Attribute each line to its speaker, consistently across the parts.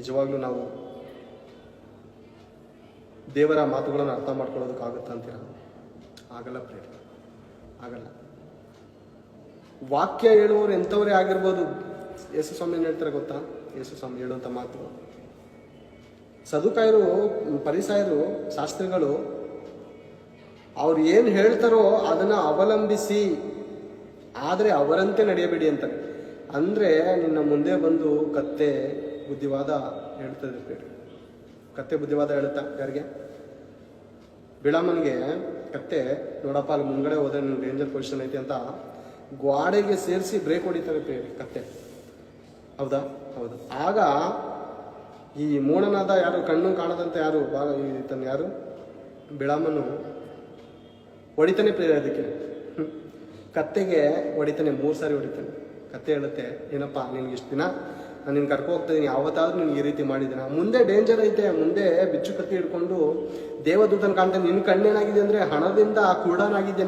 Speaker 1: ನಿಜವಾಗ್ಲೂ ನಾವು ದೇವರ ಮಾತುಗಳನ್ನು ಅರ್ಥ ಮಾಡ್ಕೊಳ್ಳೋದಕ್ಕಾಗುತ್ತಾ ಅಂತೀರ? ಆಗಲ್ಲ ಪ್ರಿಯರೇ, ಆಗಲ್ಲ. ವಾಕ್ಯ ಹೇಳುವವರು ಎಂಥವರೇ ಆಗಿರ್ಬೋದು. ಯೇಸು ಸ್ವಾಮಿ ಏನು ಹೇಳ್ತಾರೆ ಗೊತ್ತಾ? ಯೇಸು ಸ್ವಾಮಿ ಹೇಳುವಂಥ ಮಾತು, ಸದುಕಾಯರು, ಪರಿಸಾಯರು, ಶಾಸ್ತ್ರಿಗಳು ಅವ್ರು ಏನು ಹೇಳ್ತಾರೋ ಅದನ್ನು ಅವಲಂಬಿಸಿ, ಆದರೆ ಅವರಂತೆ ನಡೆಯಬೇಡಿ ಅಂತಾರೆ. ಅಂದರೆ ನಿನ್ನ ಮುಂದೆ ಬಂದು ಕತ್ತೆ ಬುದ್ಧಿವಾದ ಹೇಳ್ತದೆ ಬೇಡಿ. ಕತ್ತೆ ಬುದ್ಧಿವಾದ ಹೇಳುತ್ತಾ ಯಾರಿಗೆ? ಬಿಳಾಮನಿಗೆ ಕತ್ತೆ, ನೋಡಪ್ಪ ಅಲ್ಲಿ ಮುಂದ್ಗಡೆ ಹೋದ್ರೆ ನಿನ್ನ ಡೇಂಜರ್ ಪೊಸಿಷನ್ ಐತಿ ಅಂತ ಗ್ವಾಡೆಗೆ ಸೇರಿಸಿ ಬ್ರೇಕ್ ಹೊಡಿತಾರೆ ಬೇಡಿ ಕತ್ತೆ. ಹೌದಾ? ಹೌದು. ಆಗ ಈ ಮೂಢನಾದ ಯಾರು, ಕಣ್ಣು ಕಾಣದಂತೆ ಯಾರು, ತನ್ನ ಯಾರು ಬಿಳಾಮನು ಹೊಡಿತಾನೆ ಪ್ರೇರ. ಅದಕ್ಕೆ ಕತ್ತೆಗೆ ಹೊಡಿತಾನೆ, 3 ಸಾರಿ ಹೊಡಿತಾನೆ. ಕತ್ತೆ ಹೇಳುತ್ತೆ, ಏನಪ್ಪ ನಿನ್ಗೆ ಇಷ್ಟು ದಿನ ನಾನು ನಿನ್ಗೆ ಕರ್ಕೊ ಹೋಗ್ತಾ ಇದ್ದೀನಿ, ಯಾವತ್ತಾದ್ರೂ ನಿನ್ಗೆ ಈ ರೀತಿ ಮಾಡಿದ್ದೀನ? ಮುಂದೆ ಡೇಂಜರ್ ಐತೆ, ಮುಂದೆ ಬಿಚ್ಚು ಕತ್ತಿ ಹಿಡ್ಕೊಂಡು ದೇವದೂತನ ಕಾಣ್ತಾನೆ. ನಿನ್ನ ಕಣ್ಣೇನಾಗಿದೆ ಅಂದರೆ ಹಣದಿಂದ ಕುರುಡನಾಗಿದ್ದೆ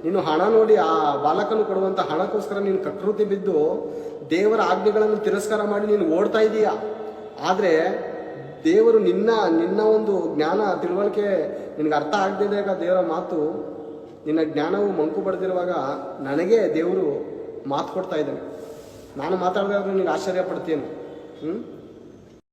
Speaker 1: ನೀನು ಹಣ ನೋಡಿ ಆ ಬಾಲಕನು ಕೊಡುವಂಥ ಹಣಕ್ಕೋಸ್ಕರ ನೀನು ಕಕೃತಿ ಬಿದ್ದು ದೇವರ ಆಜ್ಞೆಗಳನ್ನು ತಿರಸ್ಕಾರ ಮಾಡಿ ನೀನು ಓಡ್ತಾ ಇದೀಯಾ. ಆದರೆ ದೇವರು ನಿನ್ನ ಒಂದು ಜ್ಞಾನ ತಿಳುವಳಿಕೆ ನಿನಗೆ ಅರ್ಥ ಆಗದಿದ್ದಾಗ ದೇವರ ಮಾತು, ನಿನ್ನ ಜ್ಞಾನವು ಮಂಕು ಪಡೆದಿರುವಾಗ ನನಗೆ ದೇವರು ಮಾತು ಕೊಡ್ತಾ ಇದ್ದಾನೆ. ನಾನು ಮಾತಾಡಿದ್ರೆ ನಿನಗೆ ಆಶ್ಚರ್ಯ ಪಡ್ತೀನಿ.